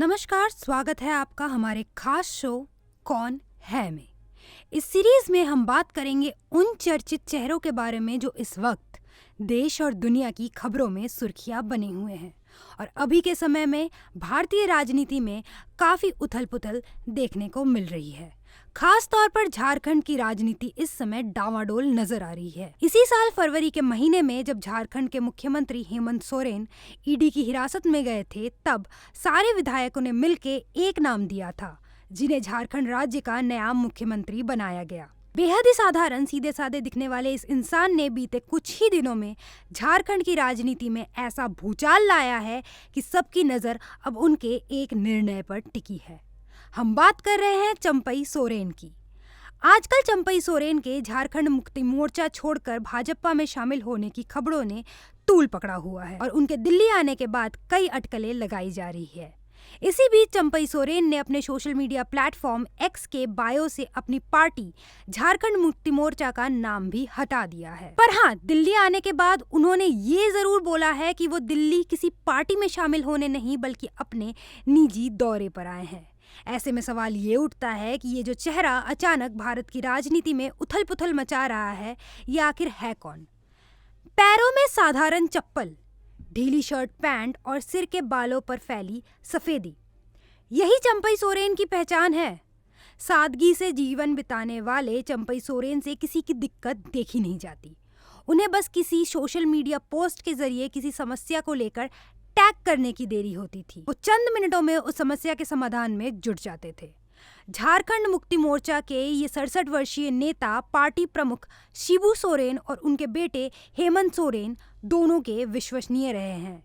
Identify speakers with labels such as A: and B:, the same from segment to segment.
A: नमस्कार, स्वागत है आपका हमारे खास शो कौन है में। इस सीरीज में हम बात करेंगे उन चर्चित चेहरों के बारे में जो इस वक्त देश और दुनिया की खबरों में सुर्खियां बने हुए हैं और अभी के समय में भारतीय राजनीति में काफी उथल-पुथल देखने को मिल रही है। खास तौर पर झारखंड की राजनीति इस समय डावाडोल नजर आ रही है। इसी साल फरवरी के महीने में जब झारखंड के मुख्यमंत्री हेमंत सोरेन ईडी की हिरासत में गए थे, तब सारे विधायकों ने मिलकर एक नाम दिया था जिन्हें झारखंड राज्य का नया मुख्यमंत्री बनाया गया। बेहद ही साधारण, सीधे साधे दिखने वाले इस इंसान ने बीते कुछ ही दिनों में झारखंड की राजनीति में ऐसा भूचाल लाया है कि सबकी नजर अब उनके एक निर्णय पर टिकी है। हम बात कर रहे हैं चंपई सोरेन की। आजकल चंपई सोरेन के झारखंड मुक्ति मोर्चा छोड़कर भाजपा में शामिल होने की खबरों ने तूल पकड़ा हुआ है और उनके दिल्ली आने के बाद कई अटकलें लगाई जा रही है। इसी बीच चंपई सोरेन ने अपने सोशल मीडिया प्लेटफॉर्म एक्स के बायो से अपनी पार्टी झारखंड मुक्ति मोर्चा का नाम भी हटा दिया है। पर हाँ, दिल्ली आने के बाद उन्होंने ये जरूर बोला है कि वो दिल्ली किसी पार्टी में शामिल होने नहीं बल्कि अपने निजी दौरे पर आए हैं। ऐसे में सवाल ये उठता है कि ये जो चेहरा अचानक भारत की राजनीति में उथल-पुथल मचा रहा है, ये आखिर है कौन? पैरों में साधारण चप्पल, ढीली शर्ट पैंट और सिर के बालों पर फैली सफेदी, यही चंपई सोरेन की पहचान है। सादगी से जीवन बिताने वाले चंपई सोरेन से किसी की दिक्कत देखी नहीं जाती। उन्हें बस किसी सोशल मीडिया पोस्ट के जरिए किसी समस्या को लेकर टैग करने की देरी होती थी। वो चंद मिनटों में उस समस्या के समाधान में जुट जाते थे। झारखंड मुक्ति मोर्चा के ये 67 वर्षीय नेता पार्टी प्रमुख शिबू सोरेन और उनके बेटे हेमंत सोरेन दोनों के विश्वसनीय रहे हैं।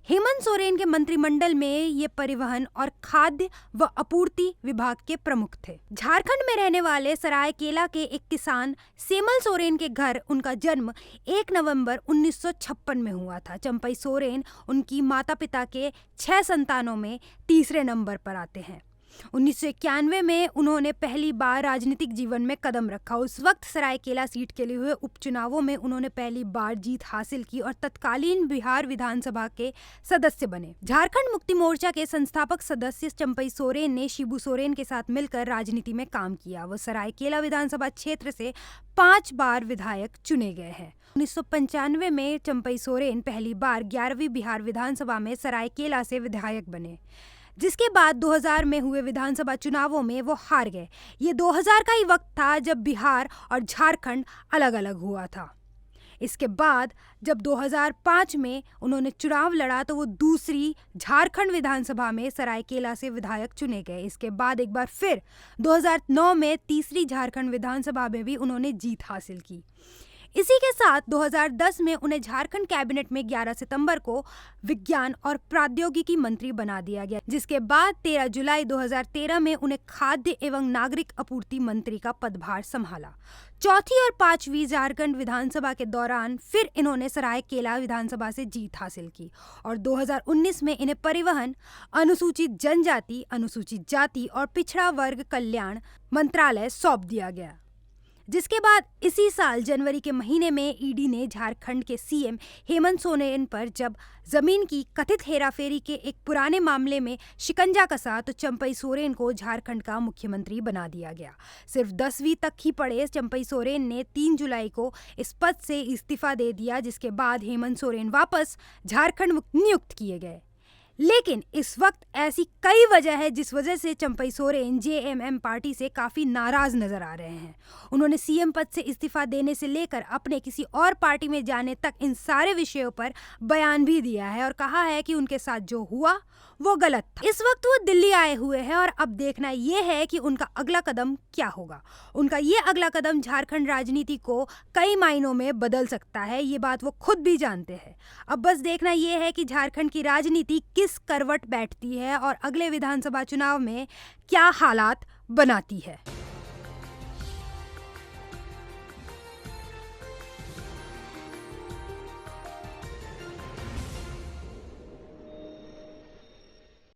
A: हेमंत सोरेन के मंत्रिमंडल में ये परिवहन और खाद्य व आपूर्ति विभाग के प्रमुख थे। झारखंड में रहने वाले सरायकेला के एक किसान सेमल सोरेन के घर उनका जन्म 1 नवंबर 1956 में हुआ था। चंपई सोरेन उनकी माता पिता के 6 संतानों में तीसरे नंबर पर आते हैं। 1991 में उन्होंने पहली बार राजनीतिक जीवन में कदम रखा। उस वक्त सरायकेला सीट के लिए हुए उपचुनावों में उन्होंने पहली बार जीत हासिल की और तत्कालीन बिहार विधानसभा के सदस्य बने। झारखंड मुक्ति मोर्चा के संस्थापक सदस्य चंपई सोरेन ने शिबू सोरेन के साथ मिलकर राजनीति में काम किया। वो सरायकेला विधानसभा क्षेत्र से 5 बार विधायक चुने गए हैं। 1995 में चंपई सोरेन पहली बार 11वीं बिहार विधानसभा में सरायकेला से विधायक बने, जिसके बाद 2000 में हुए विधानसभा चुनावों में वो हार गए। ये 2000 का ही वक्त था जब बिहार और झारखंड अलग अलग हुआ था। इसके बाद जब 2005 में उन्होंने चुनाव लड़ा तो वो दूसरी झारखंड विधानसभा में सरायकेला से विधायक चुने गए। इसके बाद एक बार फिर 2009 में तीसरी झारखंड विधानसभा में भी उन्होंने जीत हासिल की। इसी के साथ 2010 में उन्हें झारखंड कैबिनेट में 11 सितंबर को विज्ञान और प्रौद्योगिकी मंत्री बना दिया गया, जिसके बाद 13 जुलाई 2013 में उन्हें खाद्य एवं नागरिक आपूर्ति मंत्री का पदभार संभाला। चौथी और 5वीं झारखंड विधानसभा के दौरान फिर इन्होंने सरायकेला विधानसभा से जीत हासिल की और 2019 में इन्हें परिवहन, अनुसूचित जनजाति, अनुसूचित जाति और पिछड़ा वर्ग कल्याण मंत्रालय सौंप दिया गया। जिसके बाद इसी साल जनवरी के महीने में ईडी ने झारखंड के सीएम हेमंत सोरेन पर जब जमीन की कथित हेराफेरी के एक पुराने मामले में शिकंजा कसा तो चंपई सोरेन को झारखंड का मुख्यमंत्री बना दिया गया। सिर्फ 10वीं तक ही पढ़े चंपई सोरेन ने 3 जुलाई को इस पद से इस्तीफा दे दिया, जिसके बाद हेमंत सोरेन वापस झारखंड नियुक्त किए गए। लेकिन इस वक्त ऐसी कई वजह है जिस वजह से चंपई सोरेन जेएमएम पार्टी से काफी नाराज नजर आ रहे हैं। उन्होंने सीएम पद से इस्तीफा देने से लेकर अपने किसी और पार्टी में जाने तक इन सारे विषयों पर बयान भी दिया है और कहा है कि उनके साथ जो हुआ वो गलत था। इस वक्त वो दिल्ली आए हुए हैं और अब देखना ये है कि उनका अगला कदम क्या होगा। उनका ये अगला कदम झारखंड राजनीति को कई मायनों में बदल सकता है, ये बात वो खुद भी जानते हैं। अब बस देखना ये है कि झारखंड की राजनीति किस करवट बैठती है और अगले विधानसभा चुनाव में क्या हालात बनाती है।